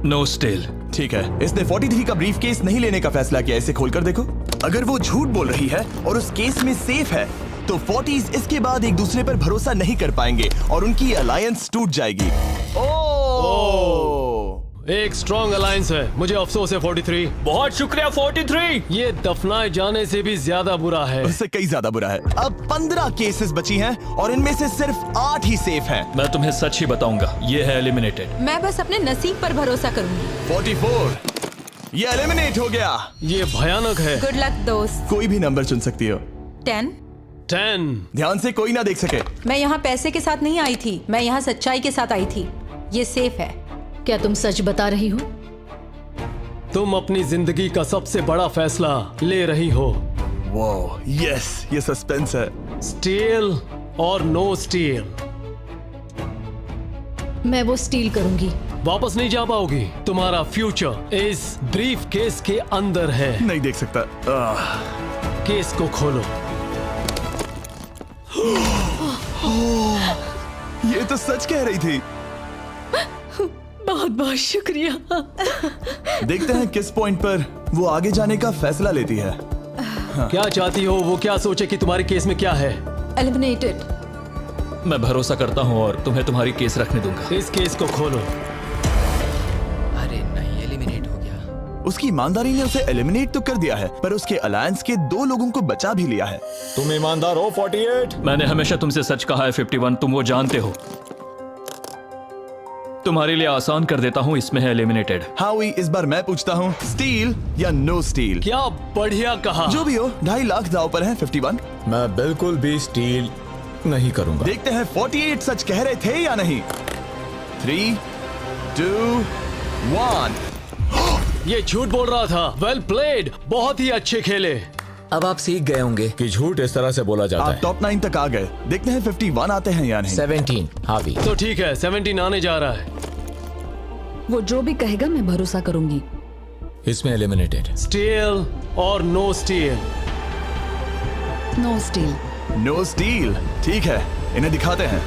Know still. ठीक है, इसने 43 का ब्रीफ केस नहीं लेने का फैसला किया। इसे खोलकर देखो। अगर वो झूठ बोल रही है और उस केस में सेफ है तो 40s इसके बाद एक दूसरे पर भरोसा नहीं कर पाएंगे और उनकी अलायंस टूट जाएगी। एक स्ट्रॉन्ग अलायंस है। मुझे अफसोस है 43। बहुत शुक्रिया 43। ये दफनाए जाने से भी ज्यादा बुरा है। उससे कई ज्यादा बुरा है। अब 15 केसेस बची हैं और इनमें से सिर्फ 8 ही सेफ हैं। मैं तुम्हें सच ही बताऊंगा, ये है एलिमिनेटेड। मैं बस अपने नसीब पर भरोसा करूंगी। 44, ये एलिमिनेट हो गया। ये भयानक है। गुड लक दोस्त। कोई भी नंबर चुन सकती हो। 10। ध्यान से कोई ना देख सके। मैं यहाँ पैसे के साथ नहीं आई थी, मैं यहाँ सच्चाई के साथ आई थी। ये सेफ है। क्या तुम सच बता रही हो? तुम अपनी जिंदगी का सबसे बड़ा फैसला ले रही हो। वो यस, ये सस्पेंस है। स्टील और नो स्टील। मैं वो स्टील करूंगी। वापस नहीं जा पाओगी। तुम्हारा फ्यूचर इस ब्रीफ केस के अंदर है। नहीं देख सकता। केस को खोलो। ये तो सच कह रही थी। बहुत बहुत शुक्रिया। देखते हैं किस पॉइंट पर वो आगे जाने का फैसला लेती है। क्या चाहती हो? वो क्या सोचे कि तुम्हारे केस में क्या है? एलिमिनेटेड। मैं भरोसा करता हूँ और तुम्हें तुम्हारी केस रखने दूंगा। इस केस को खोलो। अरे नहीं, एलिमिनेट हो गया। उसकी ईमानदारी ने उसे एलिमिनेट तो कर दिया है, पर उसके अलायंस के 2 लोगों को बचा भी लिया है। तुम ईमानदार हो 48। मैंने हमेशा तुमसे सच कहा है 51, तुम वो जानते हो। तुम्हारे लिए आसान कर देता हूँ, इसमें है एलिमिनेटेड। हावी, इस बार मैं पूछता हूँ, स्टील या नो स्टील? क्या बढ़िया कहा। जो भी हो, 2.5 लाख दांव पर है 51। मैं बिल्कुल भी स्टील नहीं करूंगा। देखते हैं 48 सच कह रहे थे या नहीं। 3, 2, 1। ये झूठ बोल रहा था। वेल प्लेड, बहुत ही अच्छे खेले। अब आप सीख गए होंगे कि झूठ इस तरह से बोला जाता है। आप टॉप 9 तक आ गए। देखते हैं 51 आते हैं या नहीं। 17 हावी। तो ठीक है, 17 आने जा रहा है। वो जो भी कहेगा मैं भरोसा करूंगी। इसमें एलिमिनेटेड। स्टील और no steal. No steal. No steal. ठीक है, इन्हें दिखाते हैं।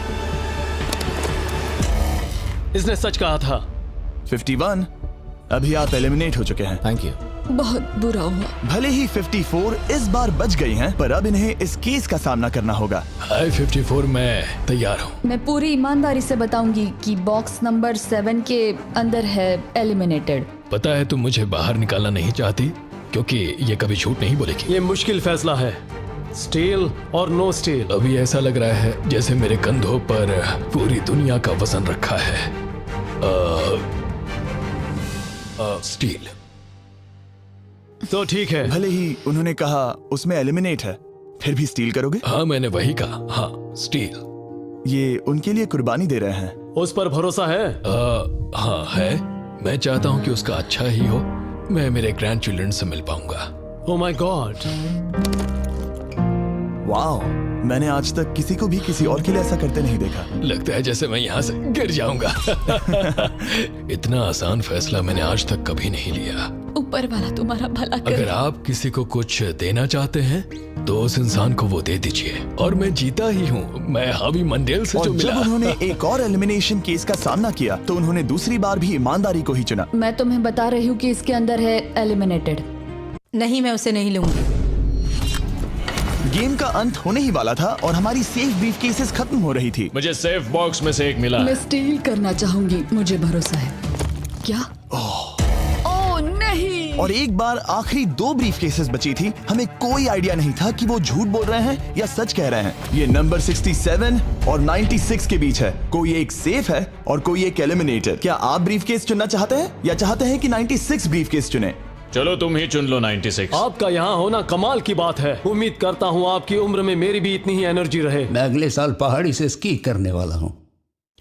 इसने सच कहा था। 51, अभी आप एलिमिनेट हो चुके हैं। Thank you. बहुत बुरा हुआ। भले ही 54 इस बार बच गई हैं, पर अब इन्हें इस केस का सामना करना होगा। हाय 54, मैं तैयार हूँ। मैं पूरी ईमानदारी से बताऊंगी कि बॉक्स नंबर 7 के अंदर है एलिमिनेटेड। पता है तुम मुझे बाहर निकालना नहीं चाहती, क्योंकि ये कभी झूठ नहीं बोलेगी। ये मुश्किल फैसला है, स्टील और नो स्टील। अभी ऐसा लग रहा है जैसे मेरे कंधों पर पूरी दुनिया का वजन रखा है। स्टील। तो ठीक है। भले ही उन्होंने कहा उसमें एलिमिनेट है, फिर भी स्टील करोगे? हाँ, मैंने वही कहा। हाँ, स्टील। ये उनके लिए कुर्बानी दे रहे हैं। उस पर भरोसा है? हाँ है। मैं चाहता हूँ कि उसका अच्छा ही हो। मैं मेरे ग्रैंड चिल्ड्रन से मिल पाऊंगा। ओह माय गॉड। वाओ, मैंने आज तक किसी को भी किसी और के लिए ऐसा करते नहीं देखा। लगता है जैसे मैं यहाँ से गिर जाऊंगा। इतना आसान फैसला मैंने आज तक कभी नहीं लिया। ऊपर वाला तुम्हारा भला करे। अगर आप किसी को कुछ देना चाहते हैं तो उस इंसान को वो दे दीजिए। और मैं जीता ही हूँ। मैं हावी मंडेल से जो मिला। जब उन्होंने एक और एलिमिनेशन केस का सामना किया तो उन्होंने दूसरी बार भी ईमानदारी को ही चुना। मैं तुम्हें बता रही हूँ कि इसके अंदर है एलिमिनेटेड। नहीं, मैं उसे नहीं लूंगी। गेम का अंत होने ही वाला था और हमारी सेफ ब्रीफ केसेस खत्म हो रही थी। मुझे सेफ बॉक्स में से एक मिला। मैं स्टील करना चाहूंगी, मुझे भरोसा है। क्या? ओह नहीं। और एक बार आखिरी 2 ब्रीफ केसेस बची थी। हमें कोई आइडिया नहीं था कि वो झूठ बोल रहे हैं या सच कह रहे हैं। ये नंबर 67 और 96 के बीच है। कोई एक सेफ है और कोई एक एलिमिनेटेड। क्या आप ब्रीफ केस चुनना चाहते हैं या चाहते हैं कि 96 ब्रीफ केस चुने? चलो तुम ही चुन लो 96। आपका यहाँ होना कमाल की बात है। उम्मीद करता हूँ आपकी उम्र में मेरी भी इतनी ही एनर्जी रहे। मैं अगले साल पहाड़ी से स्की करने वाला हूँ।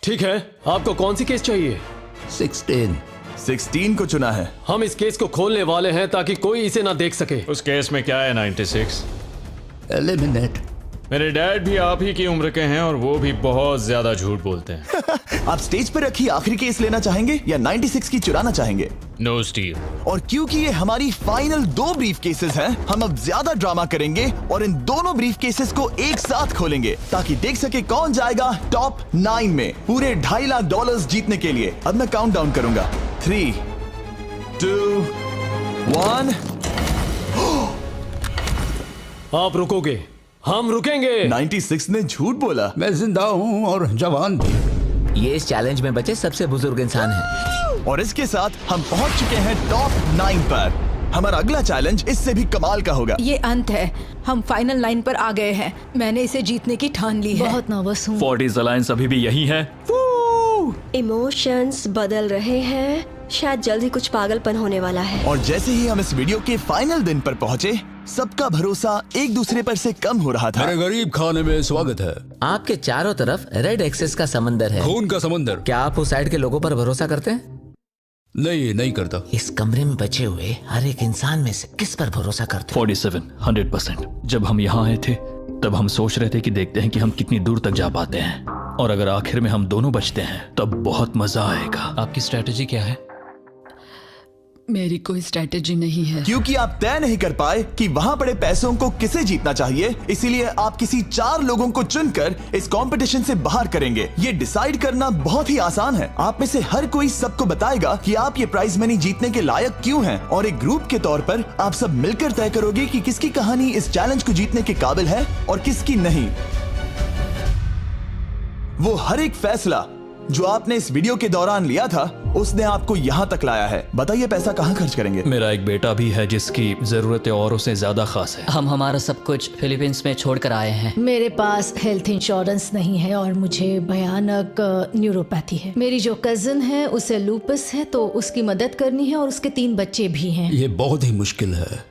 ठीक है, आपको कौन सी केस चाहिए? 16 को चुना है। हम इस केस को खोलने वाले हैं ताकि कोई इसे ना देख सके। उस केस में क्या है 96? एलिमिनेट। मेरे डैड भी आप ही की उम्र के हैं और वो भी बहुत ज्यादा झूठ बोलते हैं। आप स्टेज पर रखी आखिरी केस लेना चाहेंगे या 96 की चुराना चाहेंगे? No steal. और क्योंकि ये हमारी फाइनल 2 ब्रीफ केसेस हैं, हम अब ज्यादा ड्रामा करेंगे और इन दोनों ब्रीफ केसेस को एक साथ खोलेंगे ताकि देख सके कौन जाएगा टॉप 9 में पूरे $2.5 लाख जीतने के लिए। अब मैं काउंट डाउन करूंगा। 3, 2, 1। आप रुकोगे, हम रुकेंगे। 96 ने झूठ बोला। मैं जिंदा हूँ और जवान भी। ये इस चैलेंज में बचे सबसे बुजुर्ग इंसान हैं। और इसके साथ हम पहुंच चुके हैं टॉप 9 पर। हमारा अगला चैलेंज इससे भी कमाल का होगा। ये अंत है, हम फाइनल लाइन पर आ गए हैं। मैंने इसे जीतने की ठान ली है। बहुत नर्वस हूँ। 40s अलायंस अभी भी यही है। इमोशंस बदल रहे हैं, शायद जल्द ही कुछ पागलपन होने वाला है। और जैसे ही हम इस वीडियो के फाइनल दिन पर पहुंचे, सबका भरोसा एक दूसरे पर से कम हो रहा था। मेरे गरीब खाने में स्वागत है। आपके चारों तरफ रेड एक्सेस का समंदर है, खून का समंदर। क्या आप उस साइड के लोगों पर भरोसा करते हैं? नहीं करता। इस कमरे में बचे हुए हर एक इंसान में से किस पर भरोसा करते? 47 100%। जब हम यहाँ आए थे तब हम सोच रहे थे कि देखते हैं कि हम कितनी दूर तक जा पाते हैं, और अगर आखिर में हम दोनों बचते हैं तब बहुत मजा आएगा। आपकी स्ट्रेटेजी क्या है? मेरी कोई स्ट्रेटेजी नहीं है। क्योंकि आप तय नहीं कर पाए कि वहां पड़े पैसों को किसे जीतना चाहिए, इसीलिए आप किसी 4 लोगों को चुनकर इस कंपटीशन से बाहर करेंगे। ये डिसाइड करना बहुत ही आसान है। आप में से हर कोई सबको बताएगा कि आप ये प्राइज मनी जीतने के लायक क्यों हैं, और एक ग्रुप के तौर पर आप सब मिलकर तय करोगे कि किसकी कहानी इस चैलेंज को जीतने के काबिल है और किसकी नहीं। वो हर एक फैसला जो आपने इस वीडियो के दौरान लिया था, उसने आपको यहाँ तक लाया है। बताइए पैसा कहाँ खर्च करेंगे? मेरा एक बेटा भी है जिसकी जरूरतें औरों से ज्यादा खास है। हम हमारा सब कुछ फिलीपींस में छोड़कर आए हैं। मेरे पास हेल्थ इंश्योरेंस नहीं है और मुझे भयानक न्यूरोपैथी है। मेरी जो कजिन है उसे लूपस है, तो उसकी मदद करनी है, और उसके 3 बच्चे भी हैं। ये बहुत ही मुश्किल है।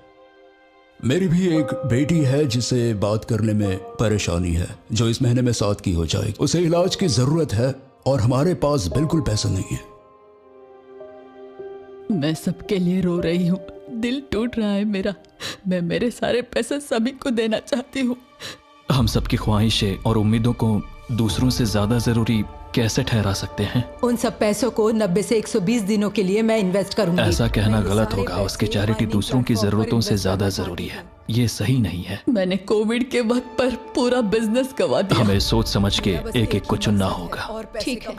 मेरी भी एक बेटी है जिसे बात करने में परेशानी है, जो इस महीने में 7 की हो जाएगी। उसे इलाज की जरूरत है और हमारे पास बिल्कुल पैसा नहीं है। मैं सबके लिए रो रही हूँ, दिल टूट रहा है मेरा। मैं मेरे सारे पैसे सभी को देना चाहती हूँ। हम सबकी ख्वाहिशें और उम्मीदों को दूसरों से ज्यादा जरूरी कैसे ठहरा सकते हैं? उन सब पैसों को 90 से 120 दिनों के लिए मैं इन्वेस्ट करूंगी। ऐसा कहना गलत होगा। उसकी चैरिटी दूसरों की जरूरतों से ज्यादा जरूरी है। ये सही नहीं है। मैंने कोविड के वक्त पर पूरा बिजनेस गवा दिया। हमें सोच समझ के एक एक को चुनना होगा।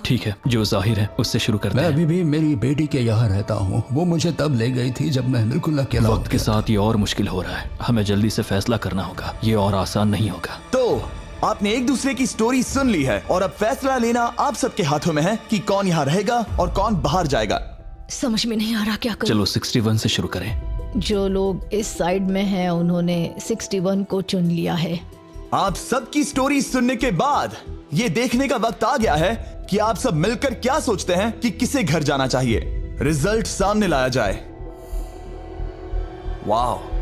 ठीक है, जो जाहिर है उससे शुरू करते हैं। मैं अभी भी मेरी बेटी के यहाँ रहता हूँ। वो मुझे तब ले गई थी जब मैं बिल्कुल अकेला। वक्त के साथ ये और मुश्किल हो रहा है। हमें जल्दी से फैसला करना होगा। ये और आसान नहीं होगा। तो आपने एक दूसरे की स्टोरी सुन ली है और अब फैसला लेना आप सबके हाथों में है कि कौन यहाँ रहेगा और कौन बाहर जाएगा। समझ में नहीं आ रहा क्या करूं। चलो 61 से शुरू करें। जो लोग इस साइड में हैं उन्होंने 61 को चुन लिया है। आप सबकी स्टोरी सुनने के बाद ये देखने का वक्त आ गया है कि आप सब मिलकर क्या सोचते हैं कि किसे घर जाना चाहिए। रिजल्ट सामने लाया जाए। वाह,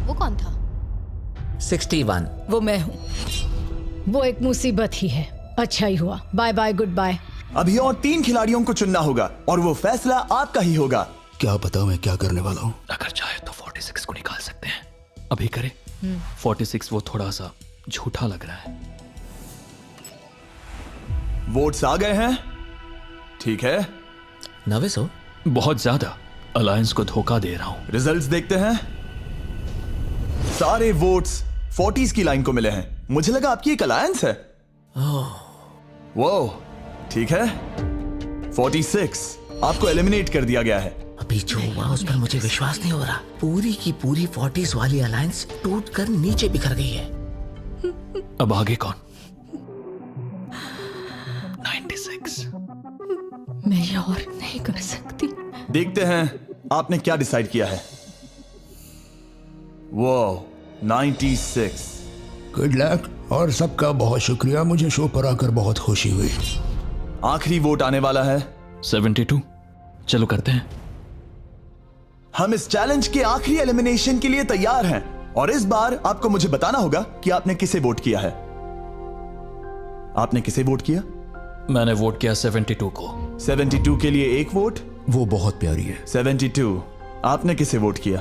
वो कौन था? 61। वो मैं हूँ। वो एक मुसीबत ही है। अच्छा ही हुआ। Bye bye, goodbye. अभी और 3 खिलाड़ियों को चुनना होगा और वो फैसला आपका ही होगा। क्या पता मैं क्या करने वाला हूँ। अगर चाहे तो 46 को निकाल सकते हैं। अभी करें। 46 वो थोड़ा सा झूठा लग रहा है। वोट्स आ गए हैं। ठीक है। नर्वस हो? बहुत ज्यादा। अलायंस को धोखा दे रहा हूं। रिजल्ट्स देखते हैं। सारे वोट्स 40s की लाइन को मिले हैं। मुझे लगा आपकी एक अलायंस है। वो ठीक है। 46 आपको एलिमिनेट कर दिया गया है। अभी जो हुआ उस पर मुझे विश्वास नहीं हो रहा। पूरी की पूरी 40s वाली अलायंस टूटकर नीचे बिखर गई है। अब आगे कौन? 96। मैं ये और नहीं कर सकती। देखते हैं आपने क्या डिसाइड किया है। वो 96। गुड लक और सबका बहुत शुक्रिया। मुझे शो पर आकर बहुत खुशी हुई। आखिरी वोट आने वाला है। 72। चलो करते हैं। हम इस चैलेंज के आखिरी एलिमिनेशन के लिए तैयार हैं और इस बार आपको मुझे बताना होगा कि आपने किसे वोट किया है। आपने किसे वोट किया? मैंने वोट किया 72 को। 72 के लिए 1 वोट। वो बहुत प्यारी है। 72। आपने किसे वोट किया?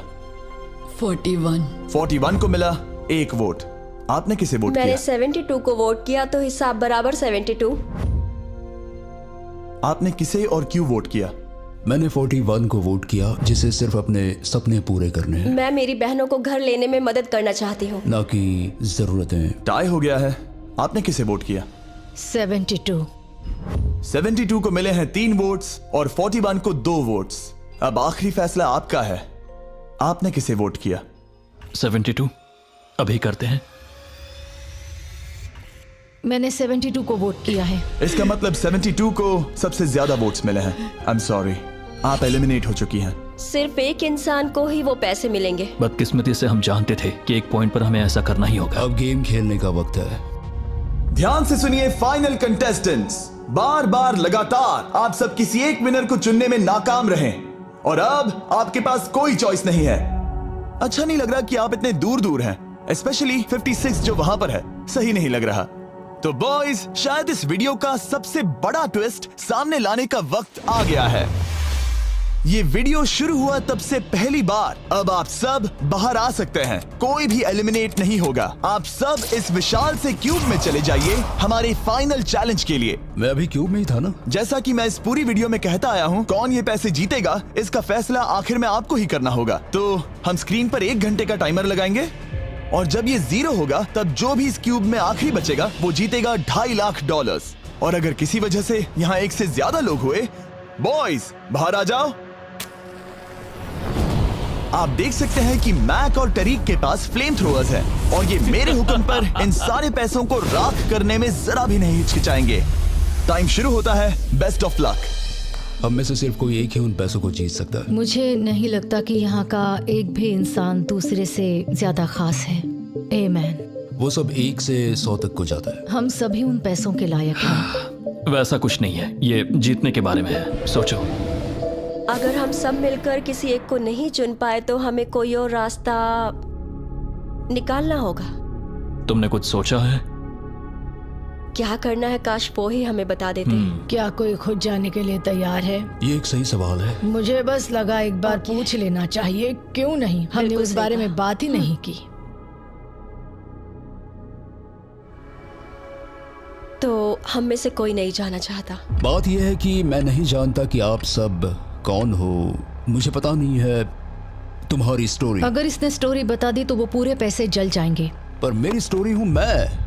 41। 41 को मिला 1 वोट। आपने किसे वोट किया? मैंने 72 को वोट किया, तो हिसाब बराबर 72। आपने किसे और क्यों वोट किया? मैंने 41 को वोट किया, जिसे सिर्फ अपने सपने पूरे करने हैं। मैं मेरी बहनों को घर लेने में मदद करना चाहती हूँ, ना कि जरूरतें। टाई हो गया है। आपने किसे वोट किया? 72। 72 को मिले हैं 3 वोट्स और 41 को 2 वोट्स। अब आखिरी फैसला आपका है। आपने किसे वोट किया? 72। अभी करते हैं। मैंने 72 को वोट किया है। इसका मतलब 72 को सबसे ज्यादा वोट्स मिले हैं। आई एम सॉरी, आप एलिमिनेट हो चुकी हैं। सिर्फ एक इंसान को ही वो पैसे मिलेंगे। बदकिस्मती से हम जानते थे कि एक पॉइंट पर हमें ऐसा करना ही होगा। अब गेम खेलने का वक्त है। ध्यान से सुनिए फाइनल कंटेस्टेंट्स, बार बार लगातार आप सब किसी एक विनर को चुनने में नाकाम रहे और अब आपके पास कोई चॉइस नहीं है। अच्छा नहीं लग रहा कि आप इतने दूर दूर हैं, स्पेशली 56 जो वहां पर है, सही नहीं लग रहा। तो बॉयज, शायद इस वीडियो का सबसे बड़ा ट्विस्ट सामने लाने का वक्त आ गया है। ये वीडियो शुरू हुआ तब से पहली बार अब आप सब बाहर आ सकते हैं, कोई भी एलिमिनेट नहीं होगा। आप सब इस विशाल से क्यूब में चले जाइए हमारे फाइनल चैलेंज के लिए। मैं अभी क्यूब में ही था ना। जैसा कि मैं इस पूरी वीडियो में कहता आया हूँ, कौन ये पैसे जीतेगा इसका फैसला आखिर में आपको ही करना होगा। तो हम स्क्रीन पर 1 घंटे का टाइमर लगाएंगे और जब ये 0 होगा तब जो भी इस क्यूब में आखिरी बचेगा वो जीतेगा $2.5 लाख। और अगर किसी वजह से यहाँ एक से ज्यादा लोग हुए, बॉयज बाहर आ जाओ। आप देख सकते हैं कि मैक और तरीक के पास फ्लेम थ्रोअर्स हैं और ये मेरे हुक्म पर इन सारे पैसों को राख करने में जरा भी नहीं हिचकिचाएंगे। टाइम शुरू होता है, बेस्ट ऑफ लक। हम में से सिर्फ कोई एक ही उन पैसों को जीत सकता है। मुझे नहीं लगता कि यहाँ का एक भी इंसान दूसरे से ज्यादा खास है। आमीन। वो सब 1 से 100 तक को जाता है। हम सभी उन पैसों के लायक हैं। वैसा कुछ नहीं है, ये जीतने के बारे में है। सोचो, अगर हम सब मिलकर किसी एक को नहीं चुन पाए तो हमें कोई और रास्ता निकालना होगा। तुमने कुछ सोचा है? क्या करना है, काश वो ही हमें बता देते। क्या कोई खुद जाने के लिए तैयार है? ये एक सही सवाल है। मुझे बस लगा एक बार पूछ लेना चाहिए, क्यों नहीं? हमने उस बारे में बात ही नहीं की। तो हम में से कोई नहीं जाना चाहता। बात यह है कि मैं नहीं जानता कि आप सब कौन हो, मुझे पता नहीं है तुम्हारी स्टोरी। अगर इसने स्टोरी बता दी तो वो पूरे पैसे जल जाएंगे। पर मेरी स्टोरी हूँ मैं,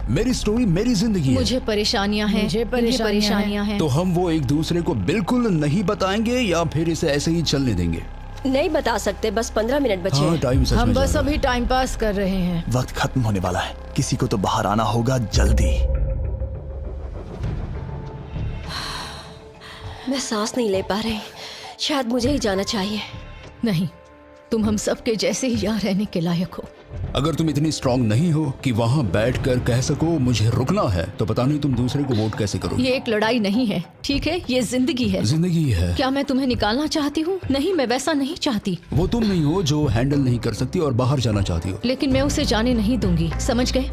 मेरी स्टोरी मेरी जिंदगी है। मुझे परेशानियाँ हैं, मुझे परेशानियाँ हैं। तो हम वो एक दूसरे को बिल्कुल नहीं बताएंगे या फिर इसे ऐसे ही चलने देंगे? नहीं बता सकते, बस 15 मिनट बचे। हाँ, टाइम सच में हम बस अभी टाइम पास कर रहे हैं। वक्त खत्म होने वाला है, किसी को तो बाहर आना होगा जल्दी। मैं सांस नहीं ले पा रही, शायद मुझे ही जाना चाहिए। नहीं, तुम हम सब के जैसे ही यहाँ रहने के लायक हो। अगर तुम इतनी स्ट्रांग नहीं हो कि वहाँ बैठकर कह सको मुझे रुकना है, तो पता नहीं तुम दूसरे को वोट कैसे करोगे। ये एक लड़ाई नहीं है, ठीक है? ये जिंदगी है। जिंदगी है। क्या मैं तुम्हें निकालना चाहती हूँ? नहीं, मैं वैसा नहीं चाहती। वो तुम नहीं हो जो हैंडल नहीं कर सकती और बाहर जाना चाहती हो। लेकिन मैं उसे जाने नहीं दूंगी, समझ गए?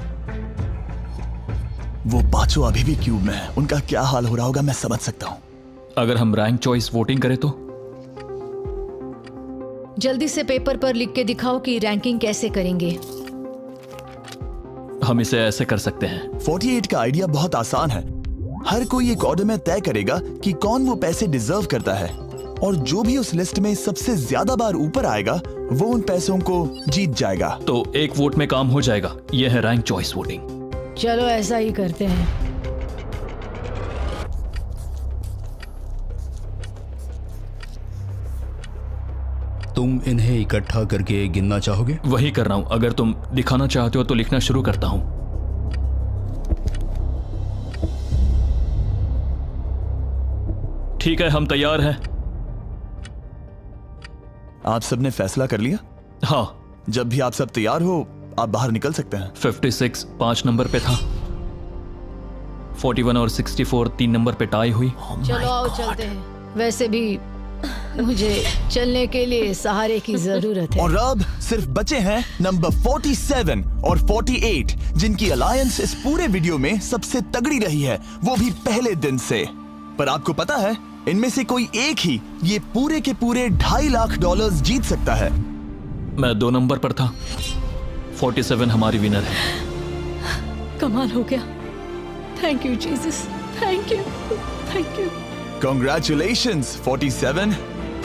वो पांचों अभी भी क्यूब में है, उनका क्या हाल हो रहा होगा मैं समझ सकता हूँ। अगर हम रैंक चॉइस वोटिंग करें तो? जल्दी से पेपर पर लिख के दिखाओ कि रैंकिंग कैसे करेंगे। हम इसे ऐसे कर सकते हैं। 48 का आइडिया बहुत आसान है। हर कोई एक ऑर्डर में तय करेगा कि कौन वो पैसे डिजर्व करता है और जो भी उस लिस्ट में सबसे ज्यादा बार ऊपर आएगा वो उन पैसों को जीत जाएगा। तो एक वोट में काम हो जाएगा। यह है रैंक चॉइस वोटिंग। चलो ऐसा ही करते हैं। तुम इन्हें इकट्ठा करके गिनना चाहोगे? वही कर रहा हूं। अगर तुम दिखाना चाहते हो तो लिखना शुरू करता हूं। ठीक है, हम तैयार हैं। आप सबने फैसला कर लिया? हाँ। जब भी आप सब तैयार हो आप बाहर निकल सकते हैं। 56 5 नंबर पे था। 41 और 64 3 नंबर पे टाई हुई। चलो आओ चलते हैं। वैसे भी मुझे चलने के लिए सहारे की जरूरत है। और अब सिर्फ बचे हैं नंबर 47 और 48 जिनकी अलायंस इस पूरे वीडियो में सबसे तगड़ी रही है, वो भी पहले दिन से। पर आपको पता है इनमें से कोई एक ही ये पूरे के पूरे $2.5 लाख जीत सकता है। मैं 2 नंबर पर था। 47 हमारी विनर है। कमाल हो गया। Thank you Jesus, thank you, thank you. Congratulations 47।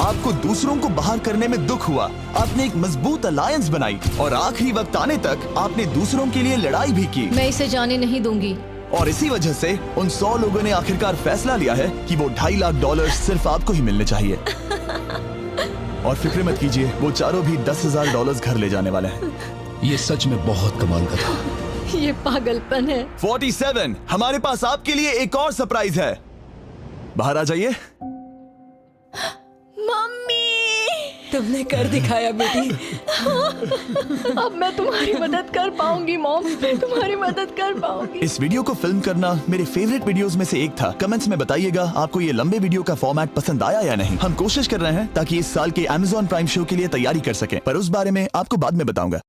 आपको दूसरों को बाहर करने में दुख हुआ, आपने एक मजबूत अलायंस बनाई और आखिरी वक्त आने तक आपने दूसरों के लिए लड़ाई भी की। मैं इसे जाने नहीं दूंगी। और इसी वजह से उन 100 लोगों ने आखिरकार फैसला लिया है कि वो $2.5 लाख सिर्फ आपको ही मिलने चाहिए। और फिक्र मत कीजिए, वो चारों भी $10,000 घर ले जाने वाले हैं। ये सच में बहुत कमाल का था। ये पागलपन है। 47, हमारे पास आपके लिए एक और सरप्राइज है। बाहर आ जाइए। मम्मी, तुमने कर दिखाया बेटी। अब मैं तुम्हारी मदद कर पाऊंगी मॉम, मैं तुम्हारी मदद कर पाऊंगी। इस वीडियो को फिल्म करना मेरे फेवरेट वीडियोस में से एक था। कमेंट्स में बताइएगा आपको ये लंबे वीडियो का फॉर्मेट पसंद आया या नहीं। हम कोशिश कर रहे हैं ताकि इस साल के Amazon प्राइम शो के लिए तैयारी कर सकें, पर उस बारे में आपको बाद में बताऊंगा।